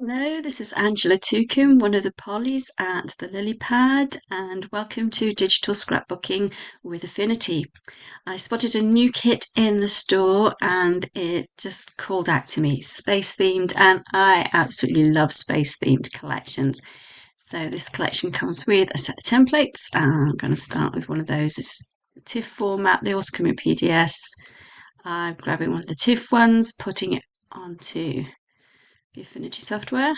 Hello, this is Angela Tukum, one of the Pollies at TheLilypad, and welcome to Digital Scrapbooking with Affinity. I spotted a new kit in the store and it just called out to me, space themed, and I absolutely love space themed collections. So this collection comes with a set of templates. I'm going to start with one of those. It's TIFF format. They also come in PDFs. I'm grabbing one of the TIFF ones, putting it onto the Affinity Software,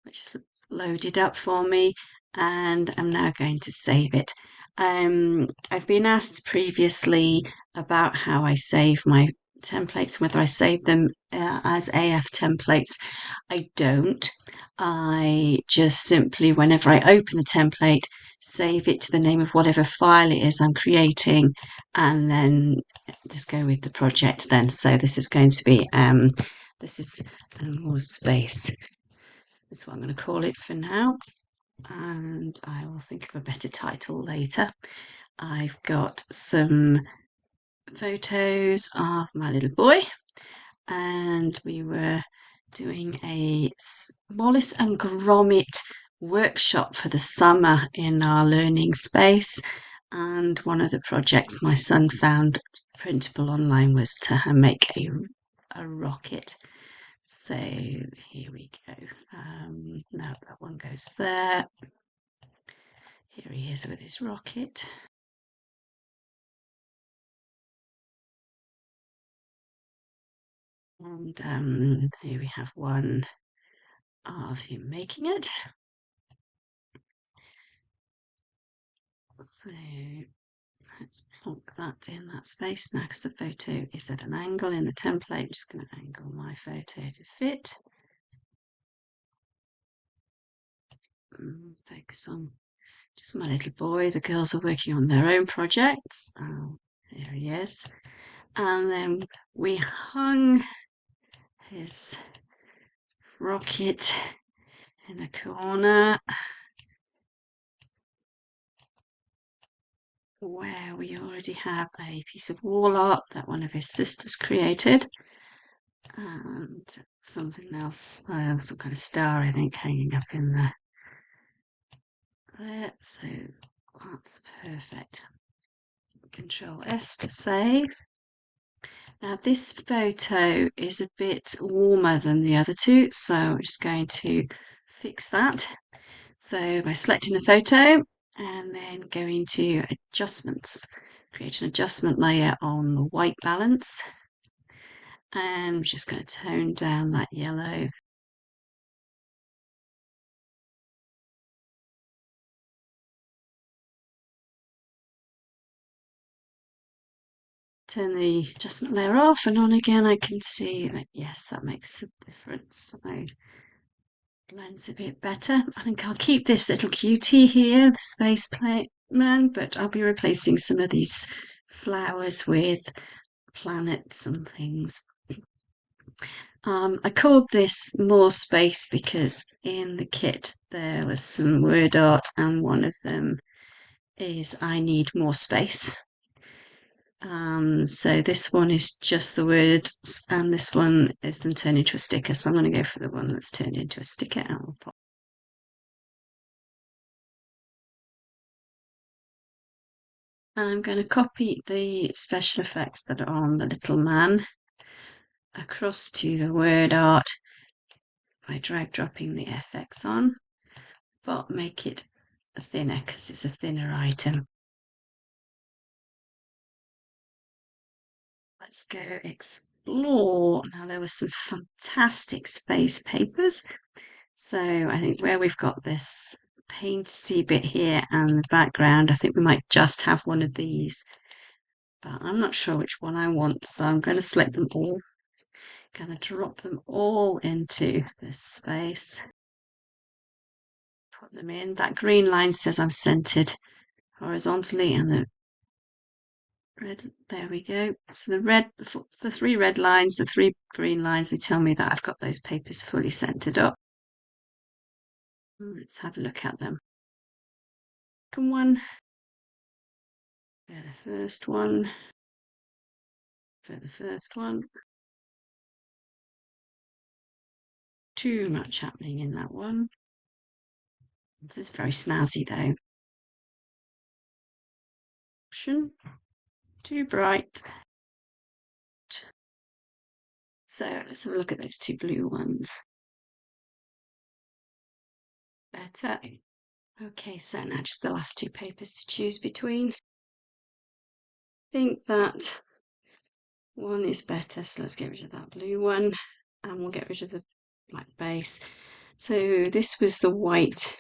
which is loaded up for me, and I'm now going to save it. I've been asked previously about how I save my templates, whether I save them as AF templates. I don't. I just simply, whenever I open the template, save it to the name of whatever file it is I'm creating, and then just go with the project then. So this is going to be, this is more space. That's what I'm going to call it for now, and I will think of a better title later. I've got some photos of my little boy, and we were doing a Wallace and Grommit workshop for the summer in our learning space, and one of the projects my son found printable online was to make a rocket. So here we go. Now that one goes there. Here he is with his rocket. And here we have one of him making it. So let's plonk that in that space now because the photo is at an angle in the template. I'm just going to angle my photo to fit. Focus on just my little boy. The girls are working on their own projects. Here he is. And then we hung his rocket in a corner where we already have a piece of wall art that one of his sisters created, and something else, some kind of star I think hanging up in there. So that's perfect. Control S to save. Now this photo is a bit warmer than the other two, so I'm just going to fix that. So by selecting the photo and then going to adjustments, create an adjustment layer on the white balance, and I'm just going to tone down that yellow. Turn the adjustment layer off and on again. I can see that, yes, that makes a difference. So blends a bit better. I think I'll keep this little cutie here, the space plate man, but I'll be replacing some of these flowers with planets and things. I called this More Space because in the kit there was some word art, and one of them is I need more space. So this one is just the words, and this one is them turned into a sticker. So I'm going to go for the one that's turned into a sticker, and I'll pop. And I'm going to copy the special effects that are on the little man across to the word art by drag dropping the FX on, but make it thinner because it's a thinner item. Let's go explore. Now there were some fantastic space papers. So I think where we've got this painty bit here and the background, I think we might just have one of these, but I'm not sure which one I want. So I'm going to select them all, going to drop them all into this space, put them in. That green line says I'm centered horizontally, and the red, there we go. So the three red lines, the three green lines, they tell me that I've got those papers fully centered up. Let's have a look at them. Come one. For the first one. For the first one. too much happening in that one. This is very snazzy though. Option, too bright. So let's have a look at those two blue ones. Better. Okay, so now just the last two papers to choose between. I think that one is better, so let's get rid of that blue one and we'll get rid of the black base. So this was the white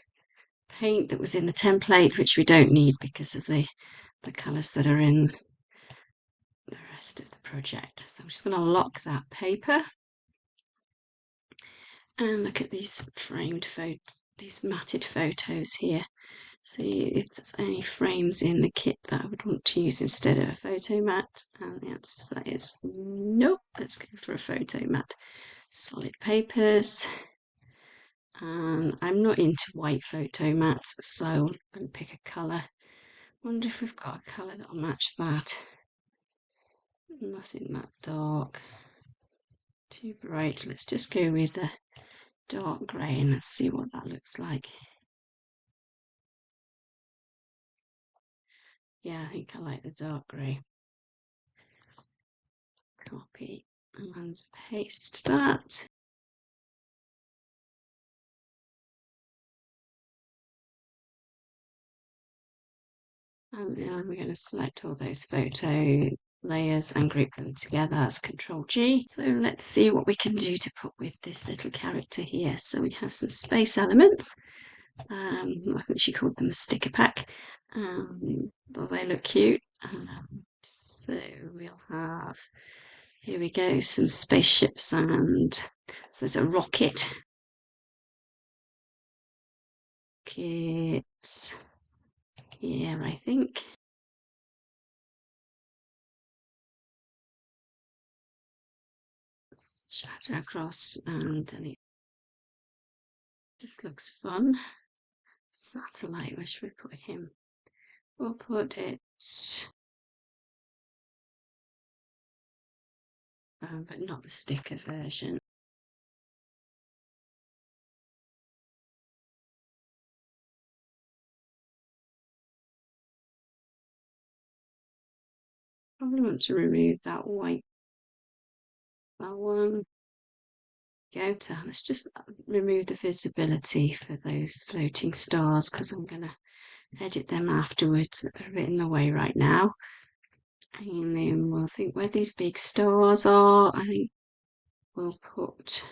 paint that was in the template, which we don't need because of the colours that are in the rest of the project. So I'm just going to lock that paper and look at these framed these matted photos here. See if there's any frames in the kit that I would want to use instead of a photo mat, and the answer is nope. Let's go for a photo mat. Solid papers, and I'm not into white photo mats, so I'm going to pick a colour. Wonder if we've got a colour that'll match that. Nothing that dark, too bright. Let's just go with the dark grey and let's see what that looks like. Yeah, I think I like the dark grey. Copy and paste that. And now we're going to select all those photo layers and group them together as Control G. So let's see what we can do to put with this little character here. So we have some space elements. I think she called them a sticker pack. Well, they look cute. So we'll have, here we go, some spaceships, and so there's a rocket. Rocket. Yeah, I think. Shadow across and delete. This looks fun. Satellite, where should we put him? We'll put it, but not the sticker version. Probably want to remove that white, that one. Go to, let's just remove the visibility for those floating stars because I'm going to edit them afterwards. They're a bit in the way right now. And then we'll think where these big stars are. I think we'll put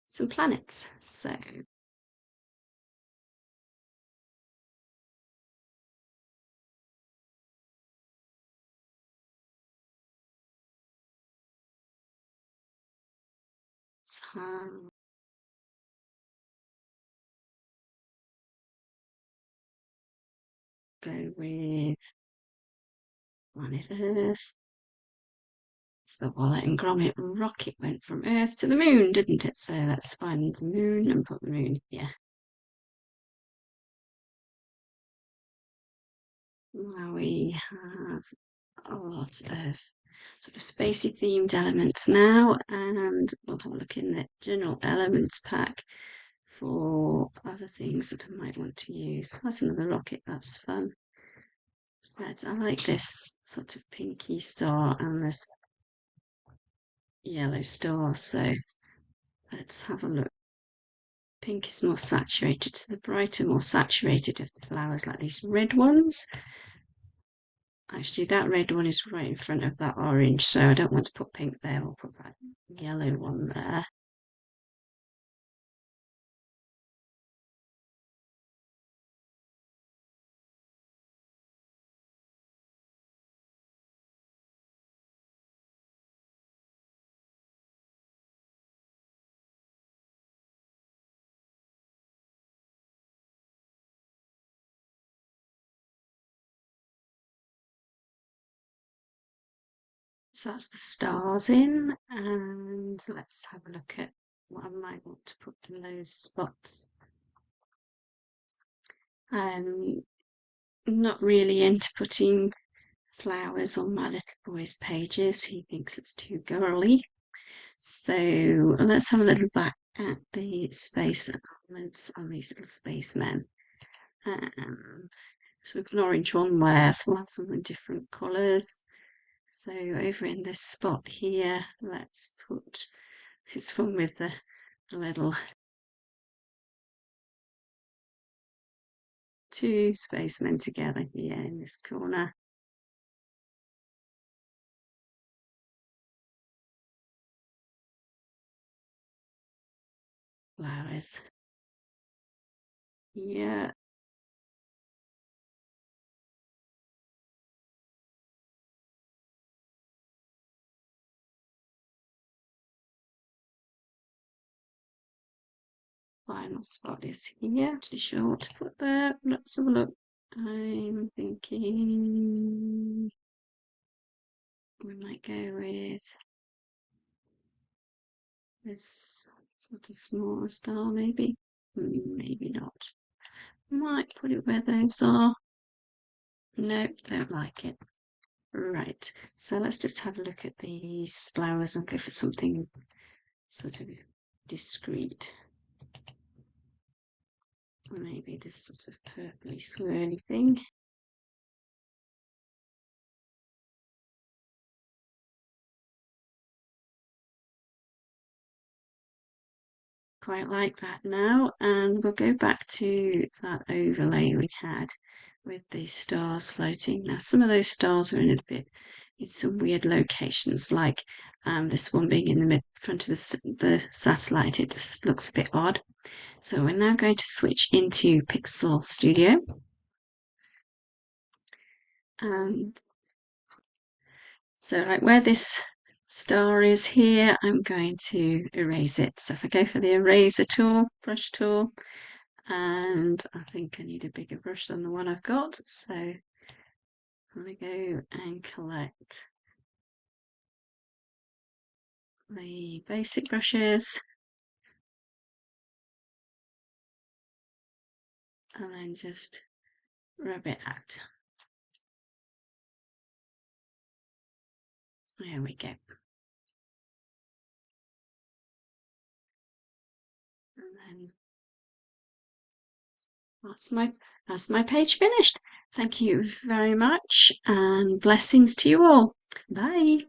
some planets. So go with planet Earth. It's the Wallace Grommit Rocket went from Earth to the moon, didn't it? So let's find the moon and put the moon here. Now we have a lot of sort of spacey themed elements now, and we'll have a look in the general elements pack for other things that I might want to use. That's another rocket, that's fun. But I like this sort of pinky star and this yellow star, so let's have a look. Pink is more saturated, so the brighter, more saturated of the flowers, like these red ones. Actually, that red one is right in front of that orange, so I don't want to put pink there. We'll put that yellow one there. So that's the stars in, and let's have a look at what I might want to put in those spots. Not really into putting flowers on my little boy's pages. He thinks it's too girly. So let's have a little at the space elements on these little spacemen. So we've got an orange one there, so we'll have some in different colours. So over in this spot here, let's put this one with the little two spacemen together here in this corner. Flowers. Yeah. Final spot is here. Too short to put there. Let's have a look. I'm thinking we might go with this sort of smaller star, maybe. Maybe not. Might put it where those are. Nope, don't like it. Right, so let's just have a look at these flowers and go for something sort of discreet. Maybe this sort of purpley swirly thing. Quite like that now, and we'll go back to that overlay we had with the stars floating. Now some of those stars are in some weird locations, like this one being in the front of the satellite. It just looks a bit odd. So we're now going to switch into Pixel Studio. So like where this star is here, I'm going to erase it. So if I go for the eraser tool, brush tool, and I think I need a bigger brush than the one I've got. So I'm going to go and collect the basic brushes and then just rub it out. There we go. And then that's my page finished. Thank you very much and blessings to you all. Bye.